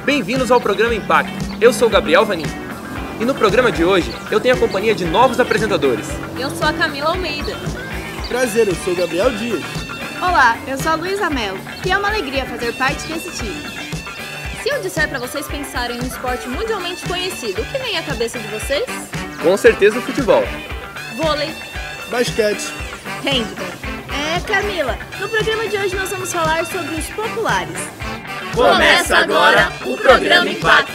Bem-vindos ao programa Impacto. Eu sou o Gabriel Vanin. E no programa de hoje, eu tenho a companhia de novos apresentadores. Eu sou a Camila Almeida. Prazer, eu sou o Gabriel Dias. Olá, eu sou a Luísa Mello e é uma alegria fazer parte desse time. Se eu disser para vocês pensarem em um esporte mundialmente conhecido, o que vem à cabeça de vocês? Com certeza o futebol. Vôlei. Basquete. Handball. Camila, no programa de hoje nós vamos falar sobre os populares. Começa agora o programa Impacto.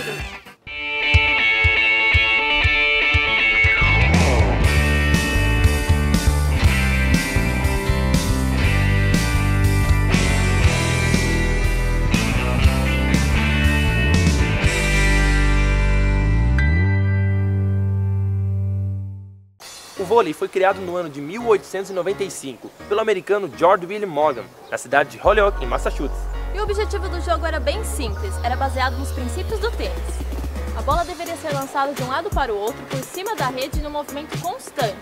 O vôlei foi criado no ano de 1895 pelo americano George William Morgan, na cidade de Holyoke, em Massachusetts. E o objetivo do jogo era bem simples, era baseado nos princípios do tênis. A bola deveria ser lançada de um lado para o outro por cima da rede num movimento constante.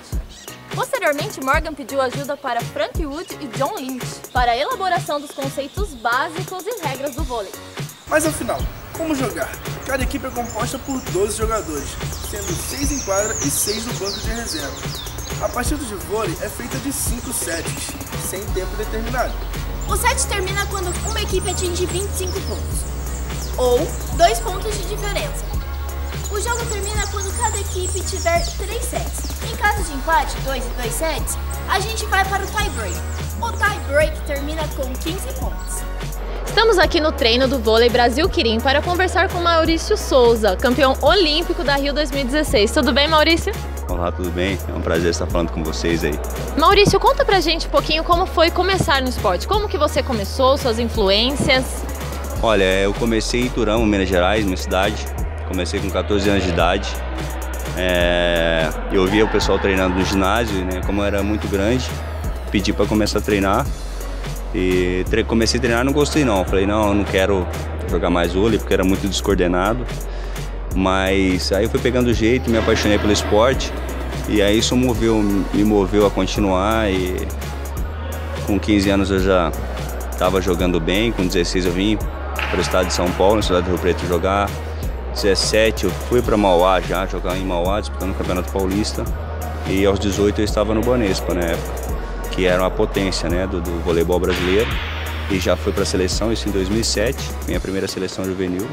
Posteriormente, Morgan pediu ajuda para Frank Wood e John Lynch para a elaboração dos conceitos básicos e regras do vôlei. Mas afinal, como jogar? Cada equipe é composta por 12 jogadores, sendo 6 em quadra e 6 no banco de reserva. A partida de vôlei é feita de 5 sets, sem tempo determinado. O set termina quando uma equipe atinge 25 pontos, ou 2 pontos de diferença. O jogo termina quando cada equipe tiver 3 sets. Em caso de empate, 2 e 2 sets, a gente vai para o tie-break. O tie-break termina com 15 pontos. Estamos aqui no treino do Vôlei Brasil Quirim para conversar com Maurício Souza, campeão olímpico da Rio 2016. Tudo bem, Maurício? Olá, tudo bem? É um prazer estar falando com vocês aí. Maurício, conta pra gente um pouquinho como foi começar no esporte. Como que você começou, suas influências? Olha, eu comecei em Iturama, Minas Gerais, minha cidade. Comecei com 14 anos de idade. Eu via o pessoal treinando no ginásio, né? Como eu era muito grande, pedi para começar a treinar. E comecei a treinar, não gostei não. Falei, não, eu não quero jogar mais vôlei porque era muito descoordenado. Mas aí eu fui pegando o jeito, me apaixonei pelo esporte. E aí isso me moveu a continuar. E com 15 anos eu já estava jogando bem. Com 16 eu vim para o estado de São Paulo, na cidade do Rio Preto, jogar. 17 eu fui para Mauá já, jogar em Mauá, disputando o Campeonato Paulista. E aos 18 eu estava no Banespa na época, que era uma potência, né, do voleibol brasileiro, e já fui para a seleção, isso em 2007, minha primeira seleção juvenil,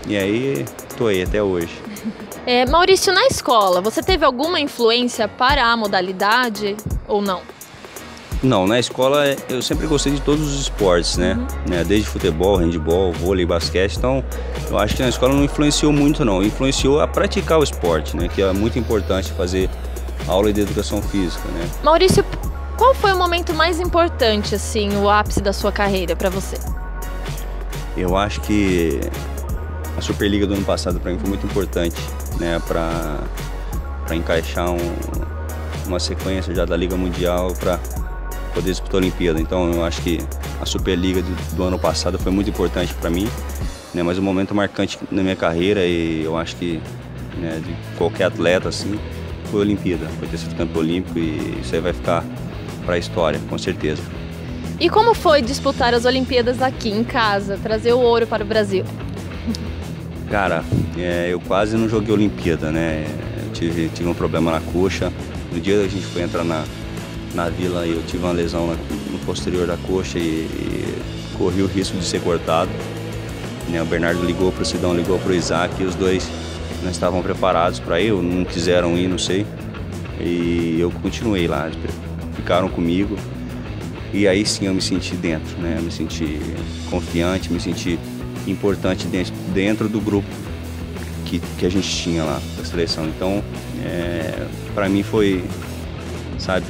e aí tô aí até hoje. Maurício, na escola, você teve alguma influência para a modalidade ou não? Não, na escola eu sempre gostei de todos os esportes, né, desde futebol, handebol, vôlei, basquete, então eu acho que na escola não influenciou muito não, influenciou a praticar o esporte, né, que é muito importante fazer aula de educação física, né. Maurício, qual foi o momento mais importante, assim, o ápice da sua carreira para você? Eu acho que a Superliga do ano passado para mim foi muito importante, né, para encaixar uma sequência já da Liga Mundial para poder disputar a Olimpíada. Então eu acho que a Superliga do ano passado foi muito importante para mim, né, mas um momento marcante na minha carreira, e eu acho que, né, de qualquer atleta assim, foi a Olimpíada, foi ter sido campeão olímpico, e isso aí vai ficar para a história, com certeza. E como foi disputar as Olimpíadas aqui em casa, trazer o ouro para o Brasil? Cara, eu quase não joguei Olimpíada, né? Eu tive um problema na coxa. No dia que a gente foi entrar na vila, eu tive uma lesão no posterior da coxa e corri o risco de ser cortado, né? O Bernardo ligou para o Sidão, ligou para o Isaac, e os dois não estavam preparados para ir, ou não quiseram ir, não sei. E eu continuei lá, ficaram comigo, e aí sim eu me senti dentro, né? Eu me senti confiante, me senti importante dentro do grupo que a gente tinha lá da seleção. Então, para mim foi, sabe,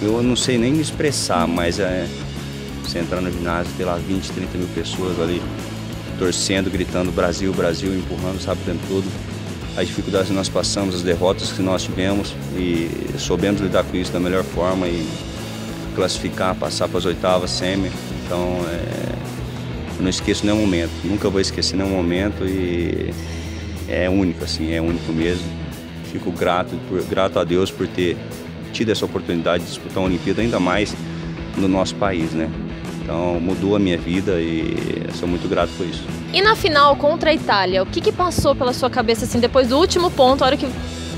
eu não sei nem me expressar, mas você entrar no ginásio, ter lá 20, 30 mil pessoas ali torcendo, gritando Brasil, Brasil, empurrando, sabe, o tempo todo. As dificuldades que nós passamos, as derrotas que nós tivemos, e soubemos lidar com isso da melhor forma e classificar, passar para as oitavas, semi. Então, eu não esqueço nenhum momento, nunca vou esquecer nenhum momento, e é único, assim, é único mesmo. Fico grato a Deus por ter tido essa oportunidade de disputar uma Olimpíada, ainda mais no nosso país, né? Então mudou a minha vida e eu sou muito grato por isso. E na final contra a Itália, o que passou pela sua cabeça assim, depois do último ponto, a hora que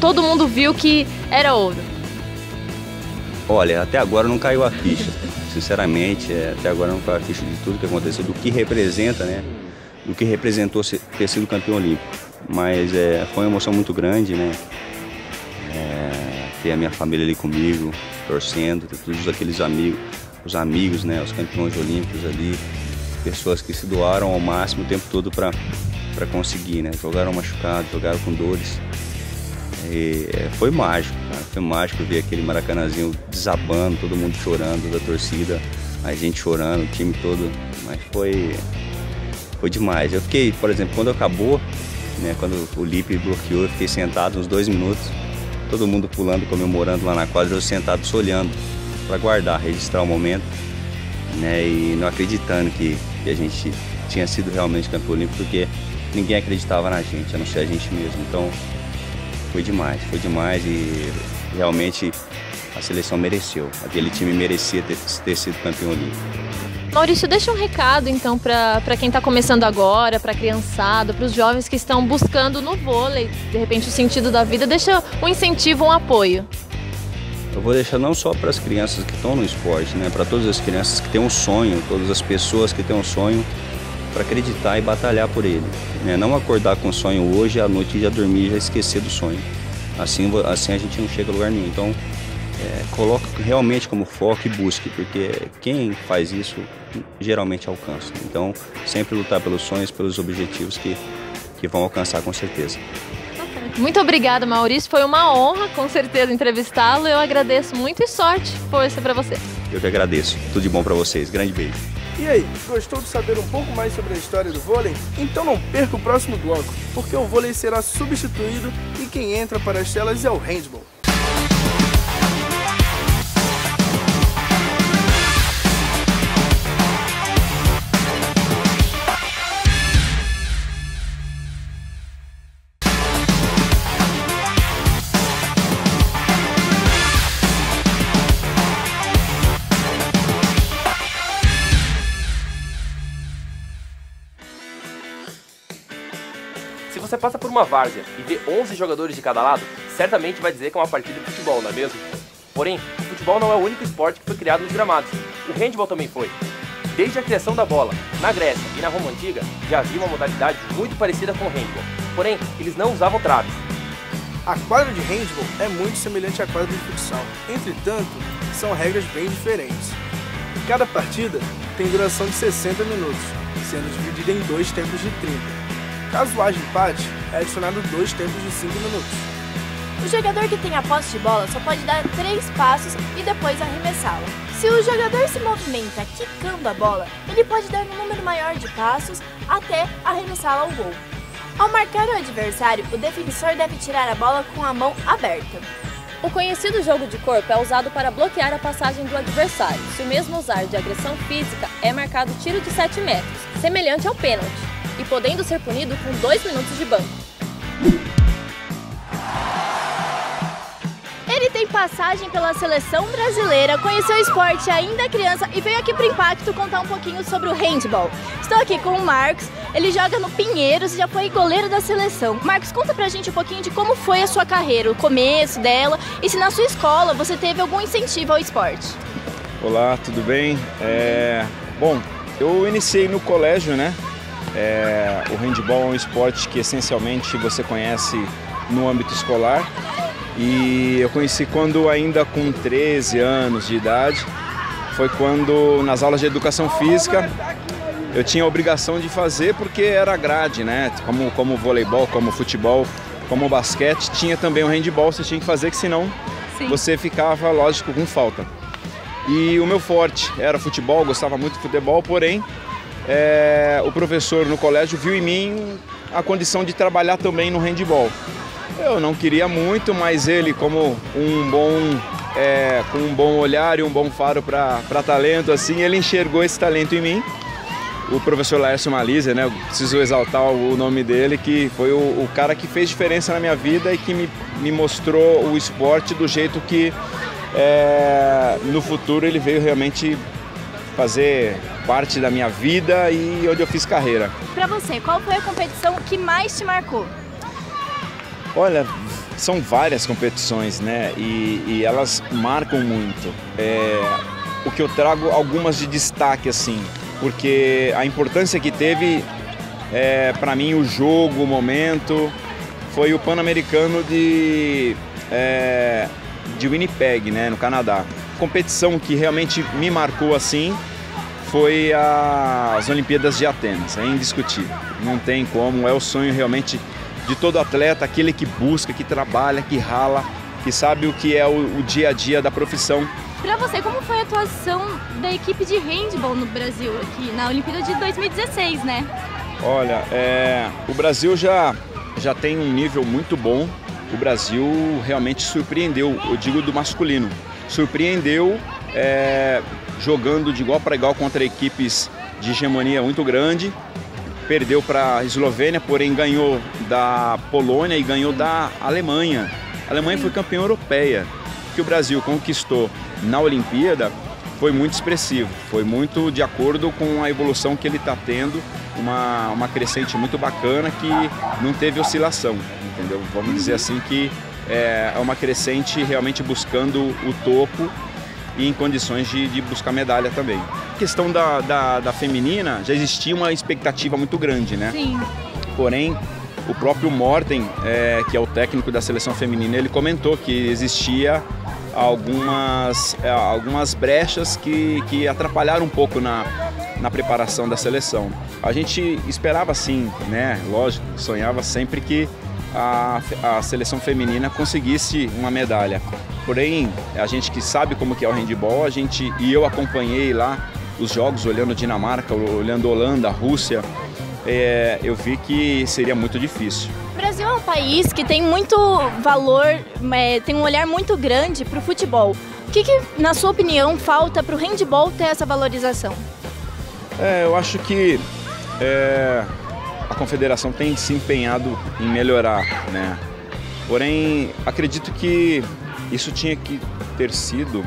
todo mundo viu que era ouro? Olha, até agora não caiu a ficha, sinceramente, até agora não caiu a ficha de tudo que aconteceu, do que representa, né? Do que representou ter sido campeão olímpico. Mas foi uma emoção muito grande, né? Ter a minha família ali comigo, torcendo, ter todos aqueles amigos, os amigos, né? Os campeões olímpicos ali, pessoas que se doaram ao máximo o tempo todo para conseguir, né? Jogaram machucados, jogaram com dores. E foi mágico, cara. Foi mágico ver aquele Maracanãzinho desabando, todo mundo chorando, da torcida, a gente chorando, o time todo, mas foi demais. Eu fiquei, por exemplo, quando acabou, né, quando o Lipe bloqueou, eu fiquei sentado uns 2 minutos, todo mundo pulando, comemorando lá na quadra, eu sentado só olhando para guardar, registrar o momento, né, e não acreditando que a gente tinha sido realmente campeão olímpico, porque ninguém acreditava na gente, a não ser a gente mesmo. Então foi demais e realmente a seleção mereceu. Aquele time merecia ter sido campeão olímpico. Maurício, deixa um recado então para quem está começando agora, para a criançada, para os jovens que estão buscando no vôlei, de repente, o sentido da vida. Deixa um incentivo, um apoio. Eu vou deixar não só para as crianças que estão no esporte, né, para todas as crianças que têm um sonho, todas as pessoas que têm um sonho, para acreditar e batalhar por ele, né? Não acordar com o sonho hoje, à noite já dormir e já esquecer do sonho. Assim a gente não chega a lugar nenhum. Então, coloca realmente como foco e busque, porque quem faz isso geralmente alcança. Então, sempre lutar pelos sonhos, pelos objetivos que vão alcançar com certeza. Muito obrigada, Maurício. Foi uma honra, com certeza, entrevistá-lo. Eu agradeço muito e sorte. Força para você. Eu que agradeço. Tudo de bom para vocês. Grande beijo. E aí, gostou de saber um pouco mais sobre a história do vôlei? Então não perca o próximo bloco, porque o vôlei será substituído e quem entra para as telas é o handball. Se você passa por uma várzea e vê 11 jogadores de cada lado, certamente vai dizer que é uma partida de futebol, não é mesmo? Porém, o futebol não é o único esporte que foi criado nos gramados. O handball também foi. Desde a criação da bola, na Grécia e na Roma Antiga, já havia uma modalidade muito parecida com o handball. Porém, eles não usavam traves. A quadra de handball é muito semelhante à quadra de futsal. Entretanto, são regras bem diferentes. Cada partida tem duração de 60 minutos, sendo dividida em 2 tempos de 30. Caso haja empate, é adicionado 2 tempos de 5 minutos. O jogador que tem a posse de bola só pode dar 3 passos e depois arremessá-la. Se o jogador se movimenta quicando a bola, ele pode dar um número maior de passos até arremessá-la ao gol. Ao marcar o adversário, o defensor deve tirar a bola com a mão aberta. O conhecido jogo de corpo é usado para bloquear a passagem do adversário. Se o mesmo usar de agressão física, é marcado tiro de 7 metros, semelhante ao pênalti, e podendo ser punido com 2 minutos de banco. Ele tem passagem pela seleção brasileira, conheceu o esporte ainda criança e veio aqui para o Impacto contar um pouquinho sobre o handball. Estou aqui com o Marcos, ele joga no Pinheiros e já foi goleiro da seleção. Marcos, conta pra gente um pouquinho de como foi a sua carreira, o começo dela e se na sua escola você teve algum incentivo ao esporte. Olá, tudo bem? Bom, eu iniciei no colégio, né? O handball é um esporte que essencialmente você conhece no âmbito escolar e eu conheci quando ainda com 13 anos de idade, foi quando nas aulas de educação física eu tinha a obrigação de fazer porque era grade, né? Como voleibol, como futebol, como basquete, tinha também o handball, você tinha que fazer que senão você ficava, lógico, com falta. E o meu forte era futebol, gostava muito de futebol, porém o professor no colégio viu em mim a condição de trabalhar também no handball. Eu não queria muito, mas ele, como com um bom olhar e um bom faro para talento, assim, ele enxergou esse talento em mim. O professor Laércio Malízia, né? Eu preciso exaltar o nome dele, que foi o cara que fez diferença na minha vida e que me mostrou o esporte do jeito que no futuro ele veio realmente fazer parte da minha vida e onde eu fiz carreira. Pra você, qual foi a competição que mais te marcou? Olha, são várias competições, né? E elas marcam muito. O que eu trago algumas de destaque, assim, porque a importância que teve, para mim, o jogo, o momento, foi o Pan-Americano de Winnipeg, né, no Canadá. A competição que realmente me marcou assim foi as Olimpíadas de Atenas, é indiscutível. Não tem como, é o sonho realmente de todo atleta, aquele que busca, que trabalha, que rala, que sabe o que é o dia a dia da profissão. Pra você, como foi a atuação da equipe de handball no Brasil, aqui na Olimpíada de 2016, né? Olha, o Brasil já tem um nível muito bom. O Brasil realmente surpreendeu, eu digo do masculino. Surpreendeu jogando de igual para igual contra equipes de hegemonia muito grande. Perdeu para a Eslovênia, porém ganhou da Polônia e ganhou da Alemanha. A Alemanha foi campeã europeia. O que o Brasil conquistou na Olimpíada foi muito expressivo, foi muito de acordo com a evolução que ele está tendo, uma crescente muito bacana que não teve oscilação, entendeu? Vamos dizer assim que é uma crescente realmente buscando o topo e em condições de buscar medalha também. A questão da feminina, já existia uma expectativa muito grande, né? Sim. Porém, o próprio Morten, que é o técnico da seleção feminina, ele comentou que existia algumas brechas que atrapalharam um pouco na preparação da seleção. A gente esperava sim, né? Lógico, sonhava sempre que a seleção feminina conseguisse uma medalha. Porém, a gente que sabe como que é o handball, eu acompanhei lá os jogos, olhando Dinamarca, olhando Holanda, Rússia, eu vi que seria muito difícil. O Brasil é um país que tem muito valor, tem um olhar muito grande para o futebol. O que, na sua opinião, falta para o handball ter essa valorização? Eu acho que a confederação tem se empenhado em melhorar, né? Porém, acredito que isso tinha que ter sido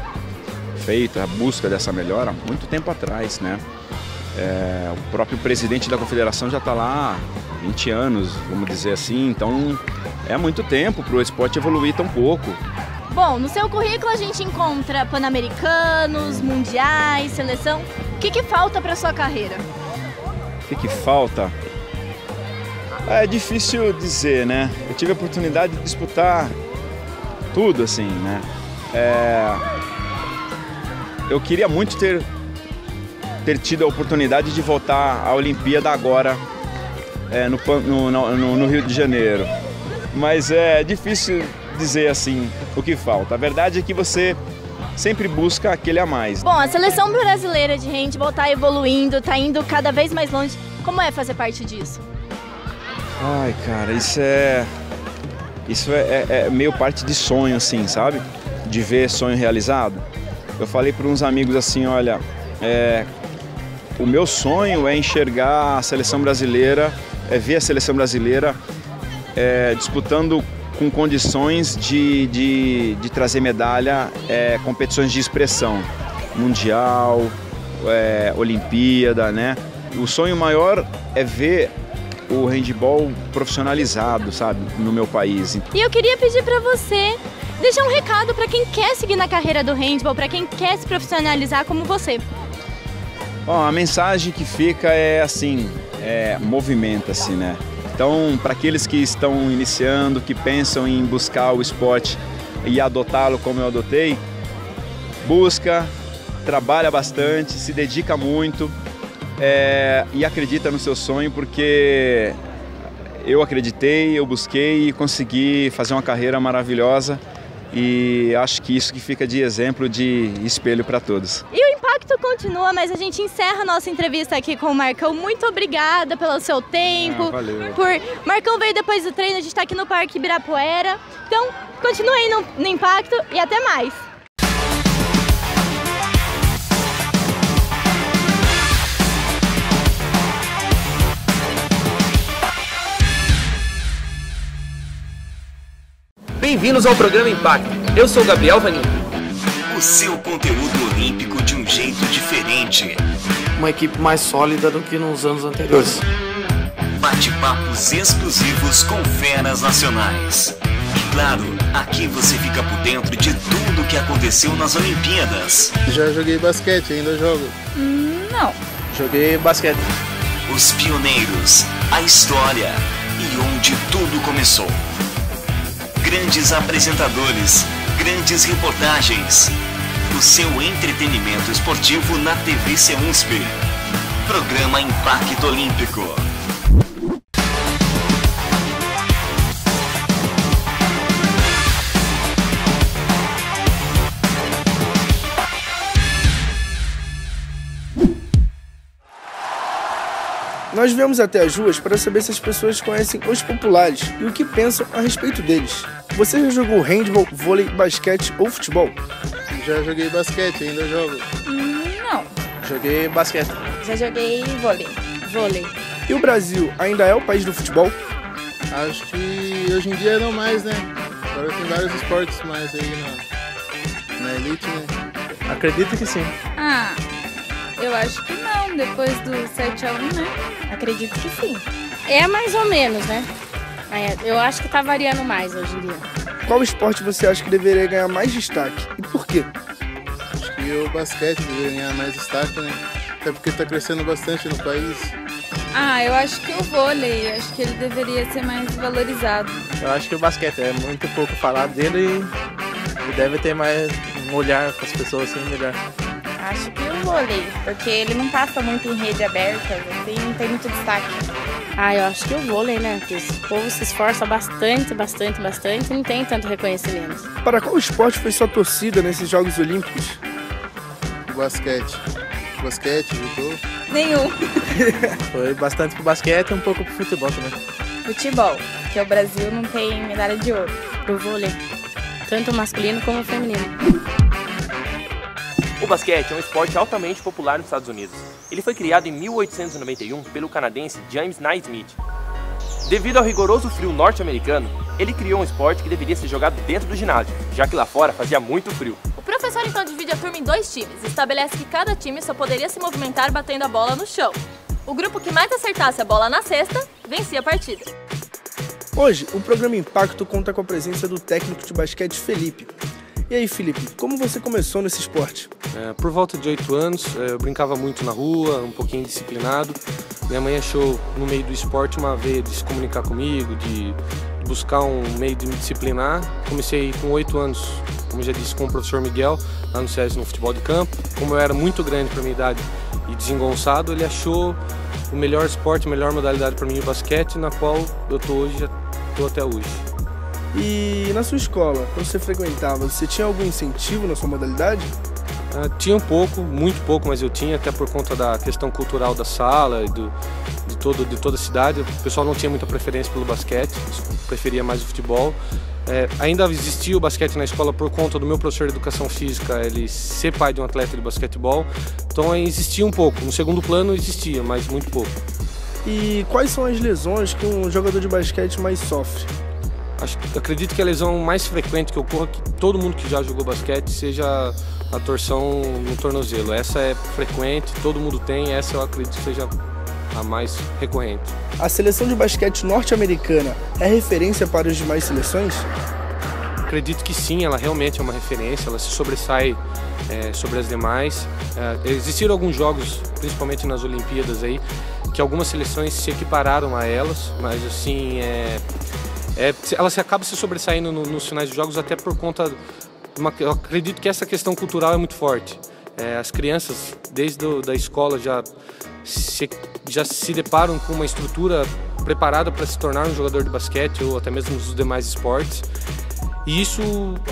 feito, a busca dessa melhora, há muito tempo atrás, né? O próprio presidente da confederação já está lá há 20 anos, vamos dizer assim, então é muito tempo para o esporte evoluir tão pouco. Bom, no seu currículo a gente encontra pan-americanos, mundiais, seleção. O que falta para sua carreira? O que falta? É difícil dizer, né? Eu tive a oportunidade de disputar tudo, assim, né? Eu queria muito ter tido a oportunidade de voltar à Olimpíada agora, no Rio de Janeiro. Mas é difícil dizer, assim, o que falta. A verdade é que você sempre busca aquele a mais. Bom, a seleção brasileira de handball está evoluindo, está indo cada vez mais longe. Como é fazer parte disso? Ai, cara, isso é meio parte de sonho, assim, sabe? De ver sonho realizado. Eu falei para uns amigos assim, olha, o meu sonho é enxergar a seleção brasileira, ver a seleção brasileira disputando com condições de trazer medalha, competições de expressão, mundial, Olimpíada, né? O sonho maior é ver o handball profissionalizado, sabe, no meu país. E eu queria pedir para você deixar um recado para quem quer seguir na carreira do handball, para quem quer se profissionalizar como você. Bom, a mensagem que fica é assim, movimenta-se, né? Então, para aqueles que estão iniciando, que pensam em buscar o esporte e adotá-lo como eu adotei, busca, trabalha bastante, se dedica muito e acredita no seu sonho, porque eu acreditei, eu busquei e consegui fazer uma carreira maravilhosa. E acho que isso que fica de exemplo, de espelho para todos. E o impacto continua, mas a gente encerra a nossa entrevista aqui com o Marcão. Muito obrigada pelo seu tempo. Valeu. Marcão veio depois do treino, a gente está aqui no Parque Ibirapuera. Então, continue aí no impacto e até mais. Bem-vindos ao programa Impacto. Eu sou o Gabriel Vanin. O seu conteúdo olímpico de um jeito diferente. uma equipe mais sólida do que nos anos anteriores. Bate-papos exclusivos com feras nacionais. E claro, aqui você fica por dentro de tudo que aconteceu nas Olimpíadas. Já joguei basquete, ainda jogo. Não. Joguei basquete. Os pioneiros, a história e onde tudo começou. Grandes apresentadores, grandes reportagens. O seu entretenimento esportivo na TV CEUNSP. Programa Impacto Olímpico. Nós viemos até as ruas para saber se as pessoas conhecem os populares e o que pensam a respeito deles. Você já jogou handball, vôlei, basquete ou futebol? Já joguei basquete, ainda jogo. Não. Joguei basquete. Já joguei vôlei. E o Brasil ainda é o país do futebol? Acho que hoje em dia não mais, né? Agora tem vários esportes mais aí na elite, né? Acredito que sim. Eu acho que não, depois do 7-1, né? Acredito que sim. É mais ou menos, né? Eu acho que tá variando mais hoje em dia. Qual esporte você acha que deveria ganhar mais destaque e por quê? Acho que o basquete deveria ganhar mais destaque, né? Até porque tá crescendo bastante no país. Eu acho que o vôlei, acho que ele deveria ser mais valorizado. Eu acho que o basquete é muito pouco falado dele e deve ter mais um olhar para as pessoas assim melhor. Acho que o vôlei, porque ele não passa muito em rede aberta, assim, não tem muito destaque. Eu acho que o vôlei, né? Porque o povo se esforça bastante e não tem tanto reconhecimento. Para qual esporte foi sua torcida nesses Jogos Olímpicos? Basquete, judô. Nenhum. Foi bastante pro basquete e um pouco pro futebol também. Futebol, que o Brasil não tem medalha de ouro. Pro vôlei, tanto masculino como feminino. O basquete é um esporte altamente popular nos Estados Unidos. Ele foi criado em 1891 pelo canadense James Naismith. Devido ao rigoroso frio norte-americano, ele criou um esporte que deveria ser jogado dentro do ginásio, já que lá fora fazia muito frio. O professor então divide a turma em 2 times e estabelece que cada time só poderia se movimentar batendo a bola no chão. O grupo que mais acertasse a bola na cesta, vencia a partida. Hoje, o programa Impacto conta com a presença do técnico de basquete Felipe. E aí, Felipe, como você começou nesse esporte? Por volta de 8 anos, eu brincava muito na rua, um pouquinho disciplinado. Minha mãe achou no meio do esporte uma veia de se comunicar comigo, de buscar um meio de me disciplinar. Comecei com 8 anos, como já disse, com o professor Miguel, lá no SESI, no futebol de campo. Como eu era muito grande para minha idade e desengonçado, ele achou o melhor esporte, a melhor modalidade para mim, o basquete, na qual eu estou hoje, já estou até hoje. E na sua escola, quando você frequentava, você tinha algum incentivo na sua modalidade? Tinha um pouco, muito pouco, mas eu tinha, até por conta da questão cultural da sala e de toda a cidade. O pessoal não tinha muita preferência pelo basquete, preferia mais o futebol. Ainda existia o basquete na escola por conta do meu professor de educação física, ele ser pai de um atleta de basquetebol, então existia um pouco. No segundo plano existia, mas muito pouco. E quais são as lesões que um jogador de basquete mais sofre? Acredito que a lesão mais frequente que ocorra, que todo mundo que já jogou basquete, seja a torção no tornozelo. Essa é frequente, todo mundo tem, essa eu acredito que seja a mais recorrente. A seleção de basquete norte-americana é referência para as demais seleções? Acredito que sim, ela realmente é uma referência, ela se sobressai sobre as demais. Existiram alguns jogos, principalmente nas Olimpíadas, aí, que algumas seleções se equipararam a elas, mas assim, ela acaba se sobressaindo nos finais de jogos até por conta eu acredito que essa questão cultural é muito forte. As crianças, desde a escola, já se deparam com uma estrutura preparada para se tornar um jogador de basquete ou até mesmo nos demais esportes. E isso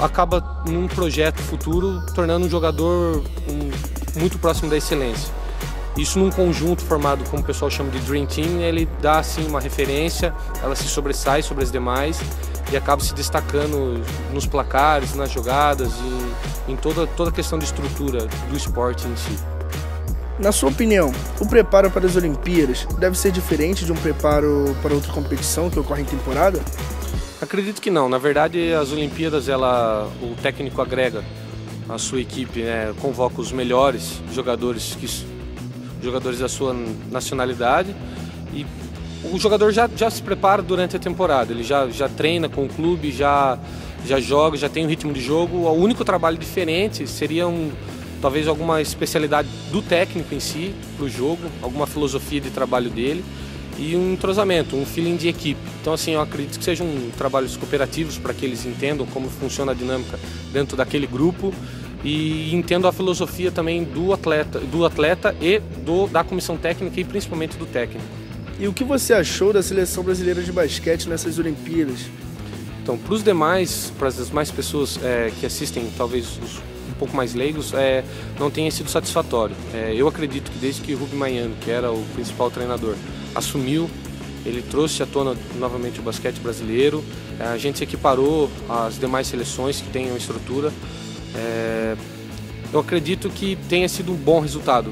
acaba, num projeto futuro, tornando um jogador muito próximo da excelência. Isso num conjunto formado, como o pessoal chama de Dream Team, ele dá assim uma referência, ela se sobressai sobre as demais e acaba se destacando nos placares, nas jogadas e em toda a questão de estrutura do esporte em si. Na sua opinião, o preparo para as Olimpíadas deve ser diferente de um preparo para outra competição que ocorre em temporada? Acredito que não. Na verdade, as Olimpíadas, o técnico agrega a sua equipe, convoca os melhores jogadores jogadores da sua nacionalidade, e o jogador já se prepara durante a temporada, ele já treina com o clube, já joga, já tem um ritmo de jogo. O único trabalho diferente seria talvez alguma especialidade do técnico em si para o jogo, alguma filosofia de trabalho dele e um entrosamento, um feeling de equipe. Então assim, eu acredito que sejam trabalhos cooperativos para que eles entendam como funciona a dinâmica dentro daquele grupo e entendam a filosofia também do atleta e da comissão técnica e principalmente do técnico. E o que você achou da seleção brasileira de basquete nessas Olimpíadas? Então, para os demais, para as demais pessoas que assistem, talvez um pouco mais leigos, não tenha sido satisfatório. Eu acredito que desde que o Rubem Manhã, que era o principal treinador, assumiu, ele trouxe à tona novamente o basquete brasileiro, a gente se equiparou às demais seleções que tenham estrutura. Eu acredito que tenha sido um bom resultado.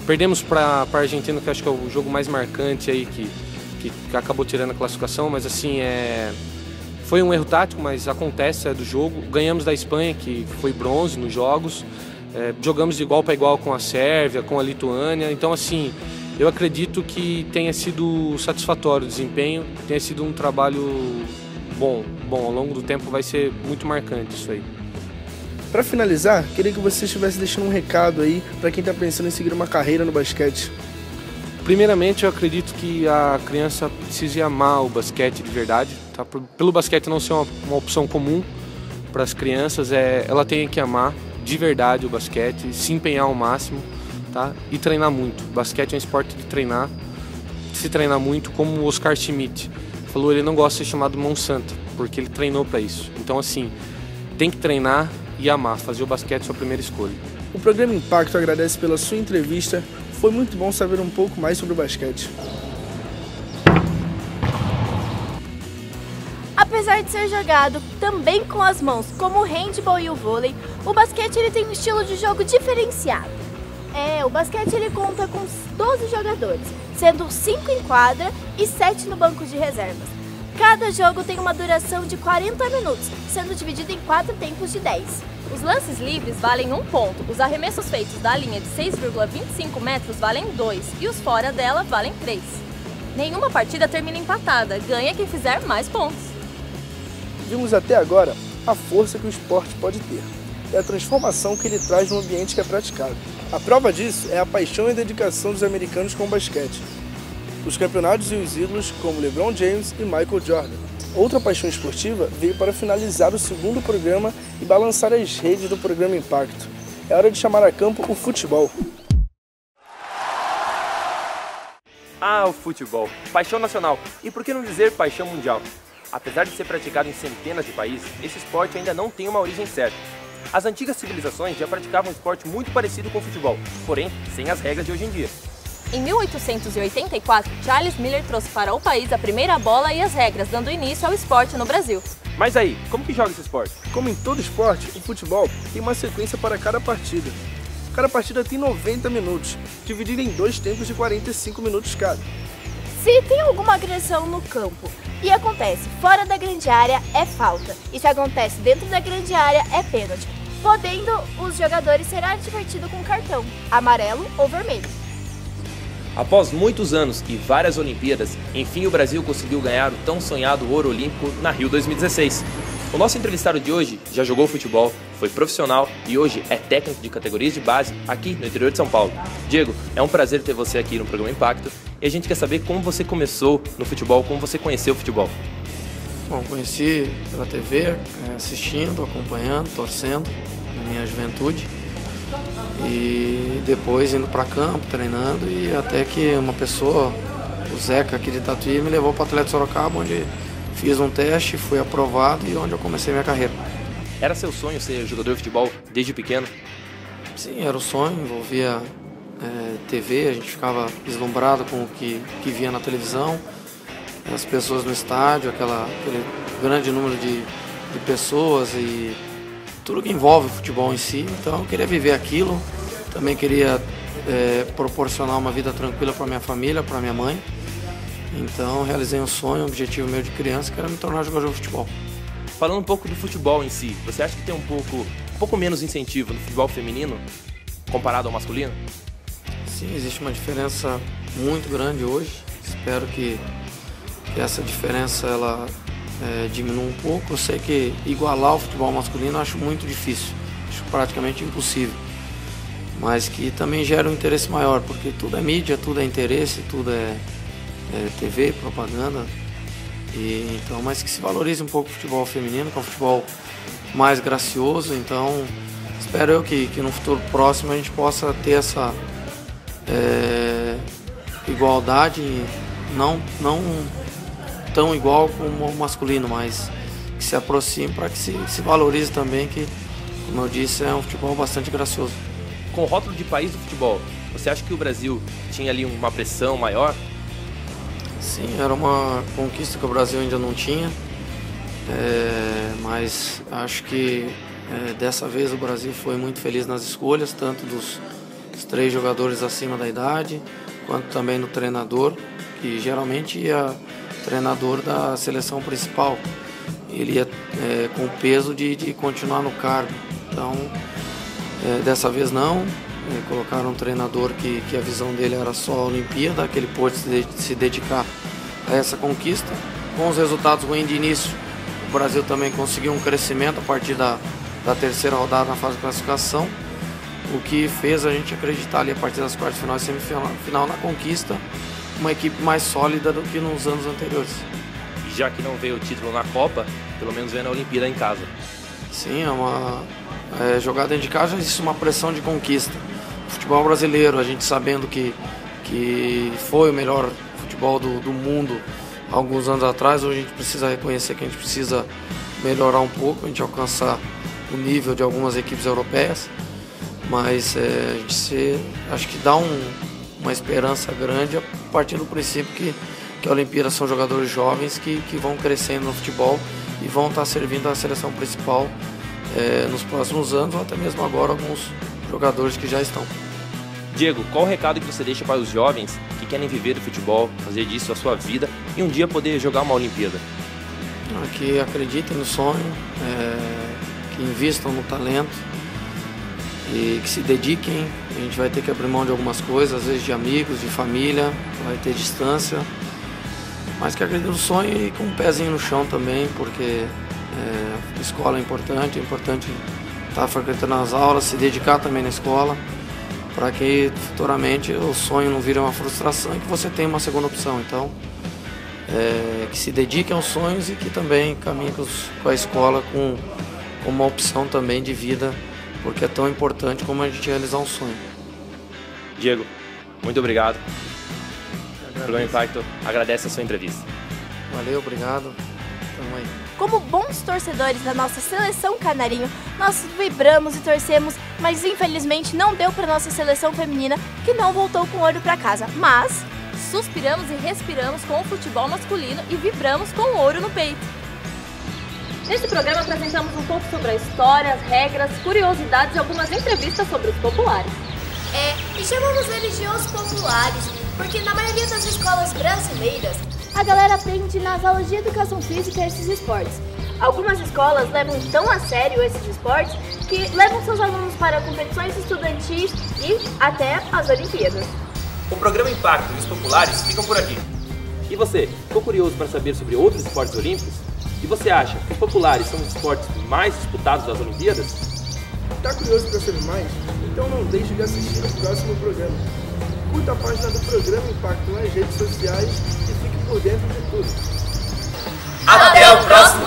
Perdemos para a Argentina, que acho que é o jogo mais marcante aí, que acabou tirando a classificação, mas assim, foi um erro tático, mas acontece, é do jogo. Ganhamos da Espanha, que foi bronze nos jogos. Jogamos de igual para igual com a Sérvia, com a Lituânia. Então, assim, eu acredito que tenha sido satisfatório o desempenho, tenha sido um trabalho bom. Ao longo do tempo vai ser muito marcante isso aí. Para finalizar, queria que você estivesse deixando um recado aí para quem está pensando em seguir uma carreira no basquete. Primeiramente, eu acredito que a criança precise amar o basquete de verdade. Tá? Pelo basquete não ser uma opção comum para as crianças, ela tem que amar de verdade o basquete, se empenhar ao máximo, tá? E treinar muito. O basquete é um esporte de treinar, se treinar muito, como o Oscar Schmidt falou, ele não gosta de ser chamado Monsanto, porque ele treinou para isso. Então, assim, tem que treinar e amar, fazer o basquete sua primeira escolha. O programa Impacto agradece pela sua entrevista. Foi muito bom saber um pouco mais sobre o basquete. Apesar de ser jogado também com as mãos, como o handball e o vôlei, o basquete ele tem um estilo de jogo diferenciado. O basquete ele conta com 12 jogadores, sendo 5 em quadra e 7 no banco de reservas. Cada jogo tem uma duração de 40 minutos, sendo dividido em 4 tempos de 10. Os lances livres valem 1 ponto, os arremessos feitos da linha de 6,25 metros valem 2 e os fora dela valem 3. Nenhuma partida termina empatada, ganha quem fizer mais pontos. Vimos até agora a força que o esporte pode ter e a transformação que ele traz no ambiente que é praticado. A prova disso é a paixão e dedicação dos americanos com o basquete. Os campeonatos e os ídolos como LeBron James e Michael Jordan. Outra paixão esportiva veio para finalizar o segundo programa e balançar as redes do programa Impacto. É hora de chamar a campo o futebol. O futebol. Paixão nacional. E por que não dizer paixão mundial? Apesar de ser praticado em centenas de países, esse esporte ainda não tem uma origem certa. As antigas civilizações já praticavam um esporte muito parecido com o futebol, porém sem as regras de hoje em dia. Em 1884, Charles Miller trouxe para o país a primeira bola e as regras, dando início ao esporte no Brasil. Mas aí, como que joga esse esporte? Como em todo esporte, o futebol tem uma sequência para cada partida. Cada partida tem 90 minutos, dividida em 2 tempos de 45 minutos cada. Se tem alguma agressão no campo e acontece fora da grande área, é falta. E se acontece dentro da grande área, é pênalti, podendo os jogadores ser advertidos com cartão, amarelo ou vermelho. Após muitos anos e várias Olimpíadas, enfim o Brasil conseguiu ganhar o tão sonhado ouro olímpico na Rio 2016. O nosso entrevistado de hoje já jogou futebol, foi profissional e hoje é técnico de categorias de base aqui no interior de São Paulo. Diego, é um prazer ter você aqui no programa Impacto e a gente quer saber como você começou no futebol, como você conheceu o futebol. Bom, conheci pela TV, assistindo, acompanhando, torcendo na minha juventude. E depois indo para campo, treinando, e até que uma pessoa, o Zeca aqui de Tatuí, me levou para o Atlético Sorocaba, onde fiz um teste, fui aprovado e onde eu comecei minha carreira. Era seu sonho ser jogador de futebol desde pequeno? Sim, era o sonho, envolvia TV, a gente ficava deslumbrado com o que via na televisão, as pessoas no estádio, aquele grande número de pessoas e tudo que envolve o futebol em si. Então eu queria viver aquilo, também queria proporcionar uma vida tranquila para minha família, para minha mãe. Então realizei um sonho, um objetivo meu de criança, que era me tornar jogador de futebol. Falando um pouco do futebol em si, você acha que tem um pouco menos incentivo no futebol feminino comparado ao masculino? Sim, existe uma diferença muito grande hoje. Espero que essa diferença ela diminua um pouco. Eu sei que igualar o futebol masculino eu acho muito difícil, acho praticamente impossível. Mas que também gera um interesse maior, porque tudo é mídia, tudo é interesse, tudo é TV, propaganda. Então, mas que se valorize um pouco o futebol feminino, que é um futebol mais gracioso. Então, espero eu que no futuro próximo a gente possa ter essa igualdade, não tão igual como o masculino, mas que se aproxime para que se valorize também, que, como eu disse, é um futebol bastante gracioso. Com o rótulo de país do futebol, você acha que o Brasil tinha ali uma pressão maior? Sim, era uma conquista que o Brasil ainda não tinha, mas acho que dessa vez o Brasil foi muito feliz nas escolhas, tanto dos 3 jogadores acima da idade, quanto também do treinador, que geralmente ia treinador da seleção principal. Ele ia com o peso de continuar no cargo. Então, dessa vez não, colocaram um treinador que a visão dele era só a Olimpíada, que ele pôde se dedicar a essa conquista. Com os resultados ruins de início, o Brasil também conseguiu um crescimento a partir da 3ª rodada na fase de classificação, o que fez a gente acreditar ali a partir das quartas de final e semifinal na conquista, uma equipe mais sólida do que nos anos anteriores. E já que não veio o título na Copa, pelo menos veio na Olimpíada em casa. Sim, jogada dentro de casa já existe uma pressão de conquista. O futebol brasileiro, a gente sabendo que foi o melhor futebol do mundo há alguns anos atrás, hoje a gente precisa reconhecer que a gente precisa melhorar um pouco, a gente alcançar o nível de algumas equipes europeias, mas acho que dá uma esperança grande a partir do princípio que a Olimpíada são jogadores jovens que vão crescendo no futebol e vão estar servindo a seleção principal nos próximos anos, ou até mesmo agora alguns jogadores que já estão. Diego, qual o recado que você deixa para os jovens que querem viver do futebol, fazer disso a sua vida e um dia poder jogar uma Olimpíada? Que acreditem no sonho, que invistam no talento e que se dediquem. A gente vai ter que abrir mão de algumas coisas, às vezes de amigos, de família, vai ter distância, mas que acreditem no sonho e com um pezinho no chão também, porque a escola é importante estar frequentando as aulas, se dedicar também na escola, para que futuramente o sonho não vire uma frustração e que você tenha uma segunda opção. Então, que se dediquem aos sonhos e que também caminhem com a escola com uma opção também de vida, porque é tão importante como a gente realizar um sonho. Diego, muito obrigado. O Programa Impacto agradece a sua entrevista. Valeu, obrigado. Tamo aí. Como bons torcedores da nossa seleção canarinho, nós vibramos e torcemos, mas infelizmente não deu para nossa seleção feminina, que não voltou com ouro para casa. Mas suspiramos e respiramos com o futebol masculino e vibramos com o ouro no peito. Neste programa apresentamos um pouco sobre a história, as regras, curiosidades e algumas entrevistas sobre os populares. E chamamos eles de os populares, porque na maioria das escolas brasileiras, a galera aprende nas aulas de educação física esses esportes. Algumas escolas levam tão a sério esses esportes que levam seus alunos para competições estudantis e até as Olimpíadas. O Programa Impacto e os populares ficam por aqui. E você, ficou curioso para saber sobre outros esportes olímpicos? E você acha que os populares são os esportes mais disputados das Olimpíadas? Está curioso para saber mais? Então não deixe de assistir o próximo programa. Curta a página do Programa Impacto nas redes sociais e fique por dentro de tudo. Até o próximo